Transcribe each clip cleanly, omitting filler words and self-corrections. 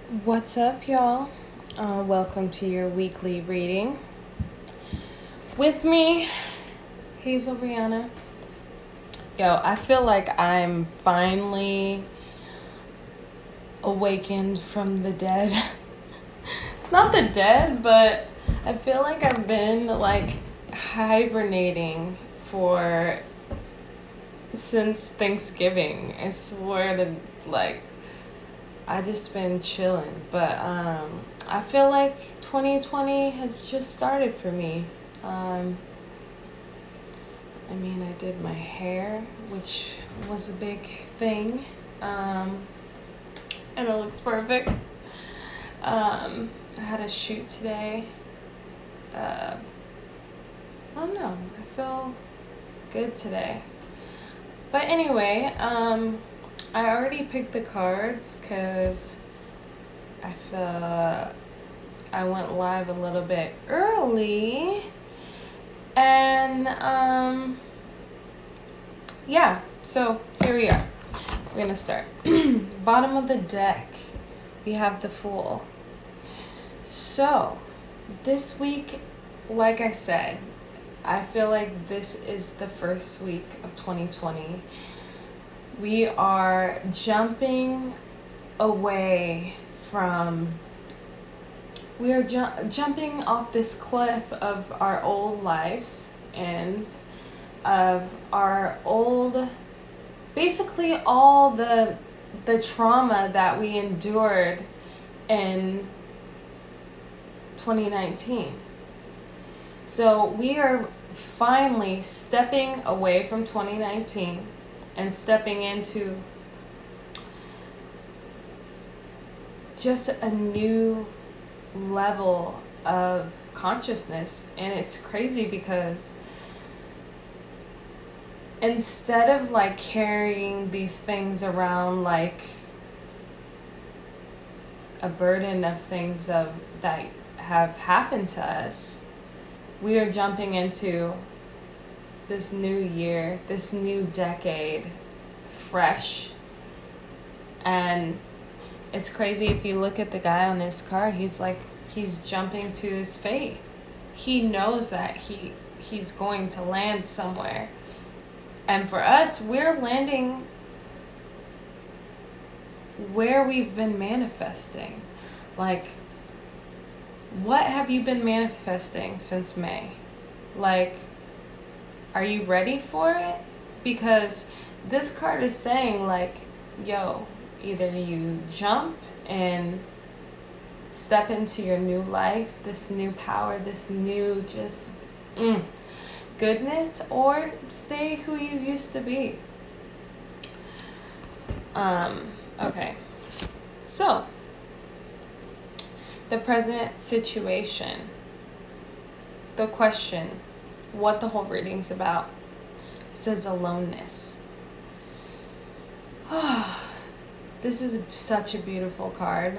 What's up, y'all? Welcome to your weekly reading. With me, Hazel Brianna. Yo, I feel like I'm finally awakened from the dead. Not the dead, but I feel like I've been hibernating for since Thanksgiving. I swear to like I just been chilling, but I feel like 2020 has just started for me. Um, I did my hair, which was a big thing, um, and it looks perfect. I had a shoot today. Uh, I don't know. I feel good today. But anyway, I already picked the cards because I feel I went live a little bit early. And yeah, so here we are. We're gonna start. Bottom of the deck, we have the Fool. So, this week, like I said, I feel like this is the first week of 2020. We are jumping away from we are jumping off this cliff of our old lives and of our old, basically all the trauma that we endured in 2019. So we are finally stepping away from 2019 and stepping into just a new level of consciousness. And it's crazy because instead of carrying these things around like a burden of things that have happened to us, we are jumping into this new year, this new decade, fresh. And it's crazy if you look at the guy on his car, he's jumping to his fate. He knows that he's going to land somewhere. And for us, we're landing where we've been manifesting. What have you been manifesting since May? Are you ready for it? Because this card is saying yo, either you jump and step into your new life, this new power, this new goodness, or stay who you used to be. Okay. So, the present situation, the question, what the whole reading's about, it says aloneness. This is such a beautiful card.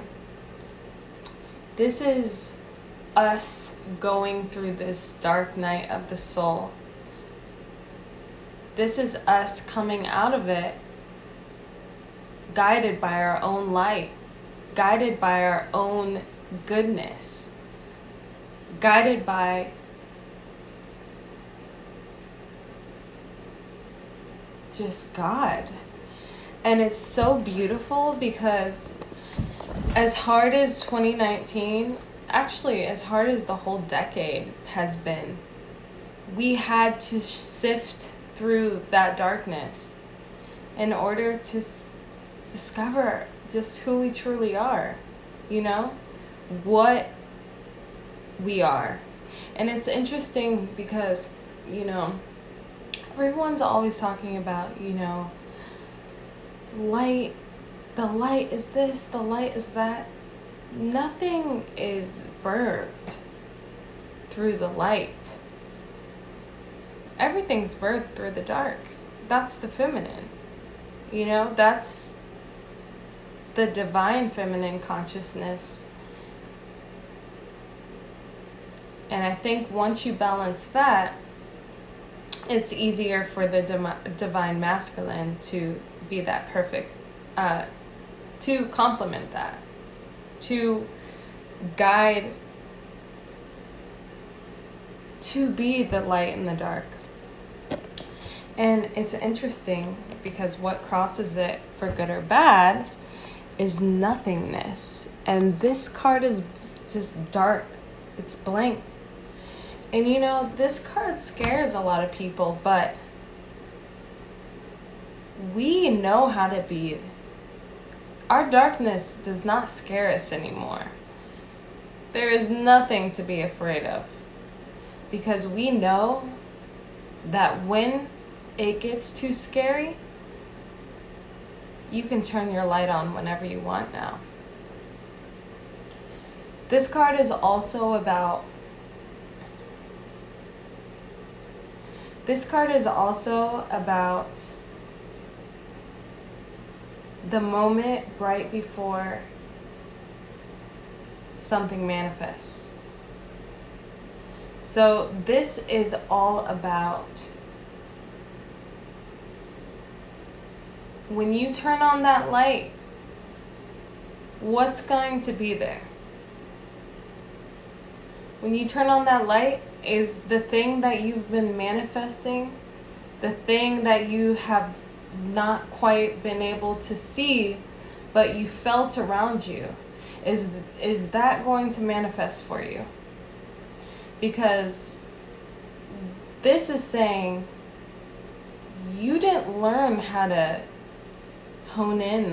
This is us going through this dark night of the soul. This is us coming out of it guided by our own light, guided by our own goodness, guided by just God. And it's so beautiful because as hard as 2019, actually as hard as the whole decade has been, we had to sift through that darkness in order to discover just who we truly are, what we are. And it's interesting because, everyone's always talking about, light, the light is this, the light is that. Nothing is birthed through the light. Everything's birthed through the dark. That's the feminine. That's the divine feminine consciousness. And I think once you balance that, it's easier for the divine masculine to be that perfect, to complement that. to guide, to be the light in the dark. And it's interesting because what crosses it for good or bad is nothingness. And this card is just dark. It's blank. And you know, this card scares a lot of people, but we know how to be. Our darkness does not scare us anymore. There is nothing to be afraid of, because we know that when it gets too scary, you can turn your light on whenever you want now. This card is also about the moment right before something manifests. So this is all about when you turn on that light, what's going to be there? When you turn on that light, is the thing that you've been manifesting, the thing that you have not quite been able to see, but you felt around you, is that going to manifest for you? Because this is saying you didn't learn how to own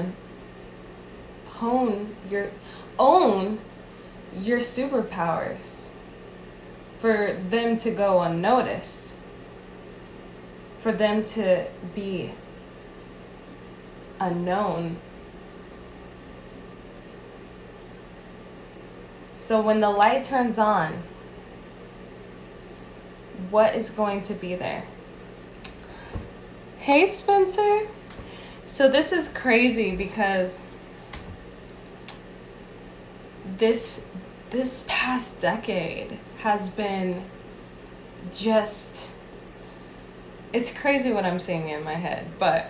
your superpowers for them to go unnoticed, for them to be unknown. So when the light turns on, what is going to be there? Hey, Spencer. So this is crazy because this past decade has been just, it's crazy what I'm seeing in my head, but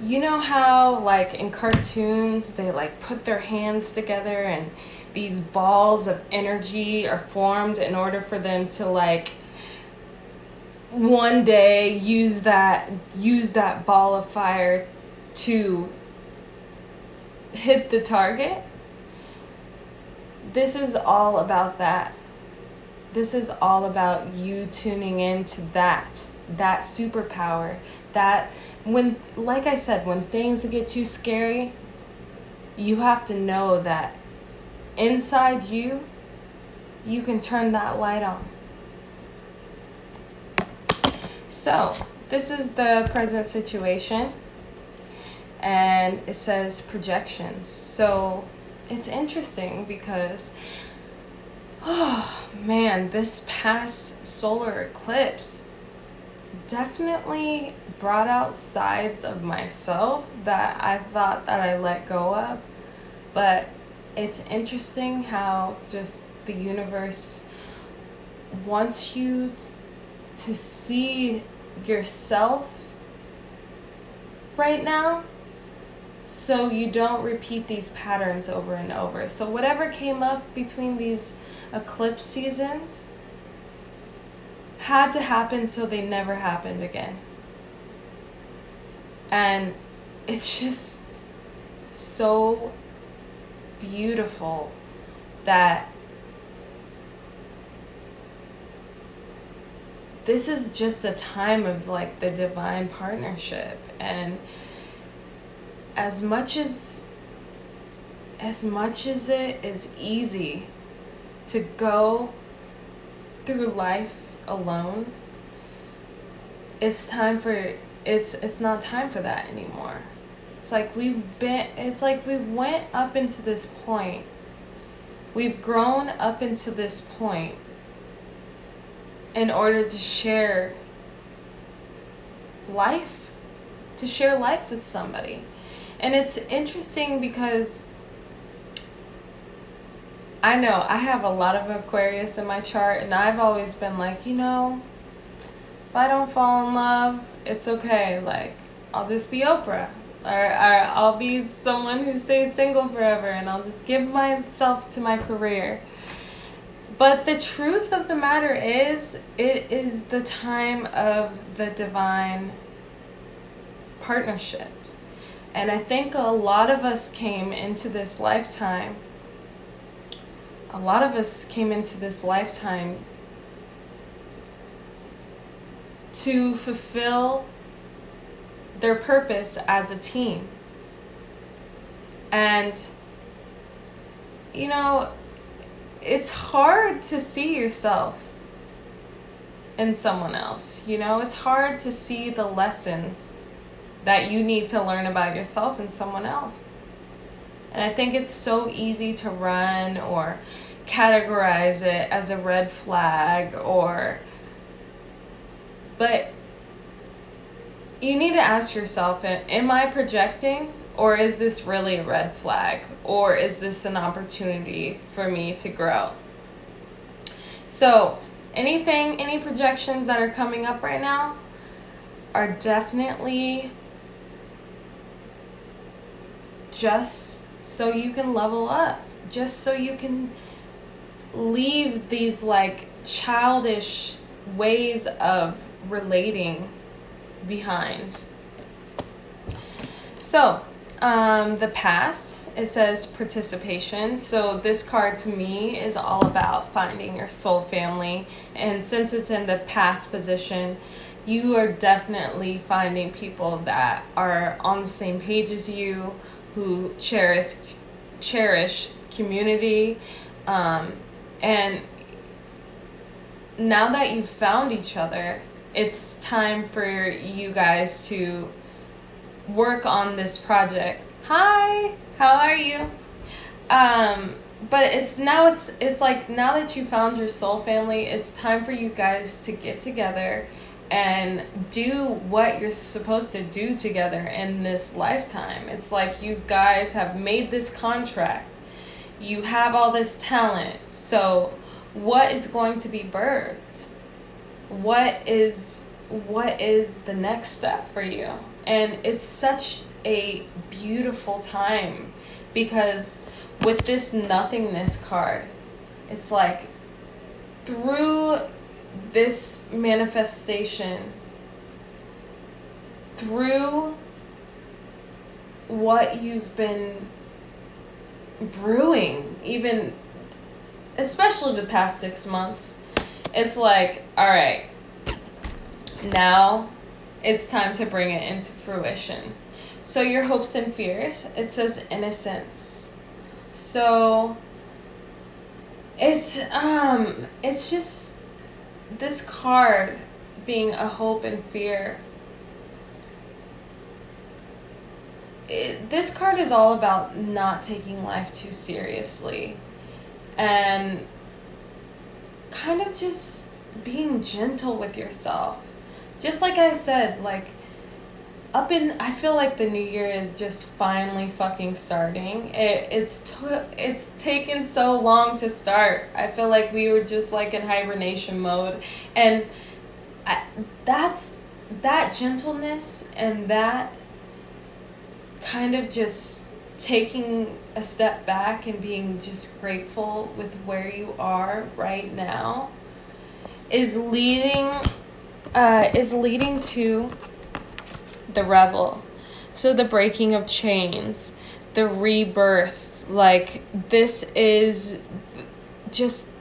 you know how like in cartoons they like put their hands together and these balls of energy are formed in order for them to like one day use that ball of fire to hit the target? This is all about that. This is all about you tuning into that superpower. That when, like I said, when things get too scary, you have to know that inside you can turn that light on. So, this is the present situation, and it says projections. So, it's interesting because, oh man, this past solar eclipse definitely brought out sides of myself that I thought that I let go of. But it's interesting how just the universe wants you to see yourself right now, so you don't repeat these patterns over and over. So whatever came up between these eclipse seasons had to happen so they never happened again. And it's just so beautiful that this is just a time of like the divine partnership. And as much as it is easy to go through life alone, it's not time for that anymore. It's like we went up into this point. We've grown up into this point in order to share life with somebody. And it's interesting because I know I have a lot of Aquarius in my chart, and I've always been like, if I don't fall in love, it's okay. Like, I'll just be Oprah. or I'll be someone who stays single forever and I'll just give myself to my career. But the truth of the matter is, it is the time of the divine partnership. And I think a lot of us came into this lifetime to fulfill their purpose as a team. And, you know, it's hard to see yourself in someone else. You know, it's hard to see the lessons that you need to learn about yourself in someone else. And I think it's so easy to run or categorize it as a red flag but you need to ask yourself, am I projecting, or is this really a red flag, or is this an opportunity for me to grow? So any projections that are coming up right now are definitely just so you can level up, just so you can leave these like childish ways of relating behind. So the past, it says participation. So this card to me is all about finding your soul family, and since it's in the past position, you are definitely finding people that are on the same page as you, who cherish community, and now that you've found each other, it's time for you guys to work on this project. Hi, how are you? But it's like, now that you found your soul family, it's time for you guys to get together and do what you're supposed to do together in this lifetime. It's like you guys have made this contract. You have all this talent. So what is going to be birthed? What is the next step for you? And it's such a beautiful time, because with this nothingness card, it's like through this manifestation, through what you've been brewing, even especially the past 6 months, it's like, all right, now it's time to bring it into fruition. So your hopes and fears, it says innocence. So it's just this card being a hope and fear. This card is all about not taking life too seriously and kind of just being gentle with yourself. Just like I said, like I feel like the new year is just finally fucking starting. It's taken so long to start. I feel like we were just like in hibernation mode, and that gentleness and that kind of just taking a step back and being just grateful with where you are right now is leading to the revel. So the breaking of chains, the rebirth, like this is just,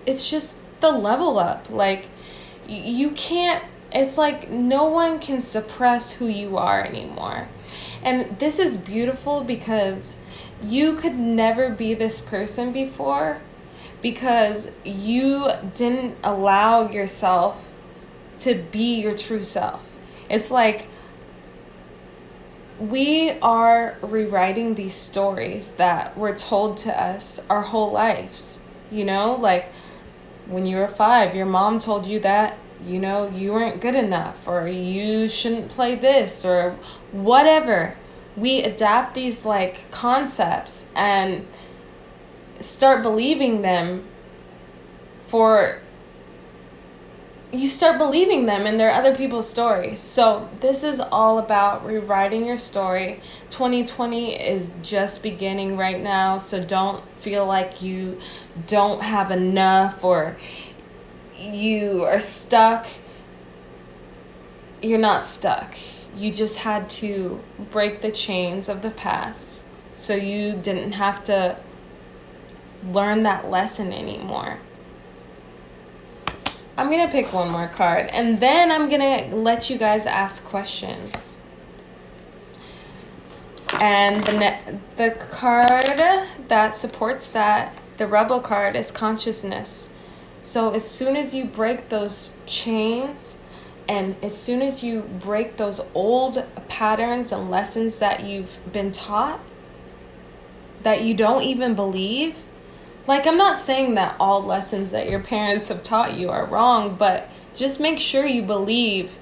it's just the level up. Like you can't, it's like no one can suppress who you are anymore. And this is beautiful because you could never be this person before, because you didn't allow yourself to be your true self. It's like we are rewriting these stories that were told to us our whole lives. You know, like when you were 5, your mom told you that, you know, you weren't good enough, or you shouldn't play this, or whatever. We adapt these like concepts and start believing them for you start believing them and they're other people's stories. So this is all about rewriting your story. 2020 is just beginning right now, so don't feel like you don't have enough or you are stuck. You're not stuck. You just had to break the chains of the past so you didn't have to learn that lesson anymore. I'm going to pick one more card, and then I'm going to let you guys ask questions. And the card that supports that, the Rebel card, is consciousness. So as soon as you break those chains, and as soon as you break those old patterns and lessons that you've been taught, that you don't even believe, like, I'm not saying that all lessons that your parents have taught you are wrong, but just make sure you believe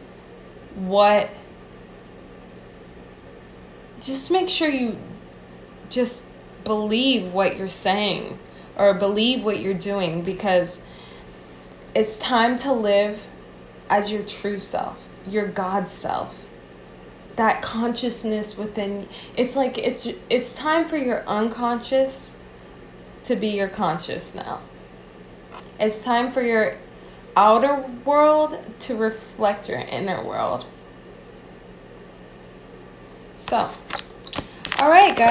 just make sure you just believe what you're saying or believe what you're doing, because it's time to live as your true self, your God self. That consciousness within, it's like it's time for your unconscious to be your conscious now. It's time for your outer world to reflect your inner world. So, all right, guys.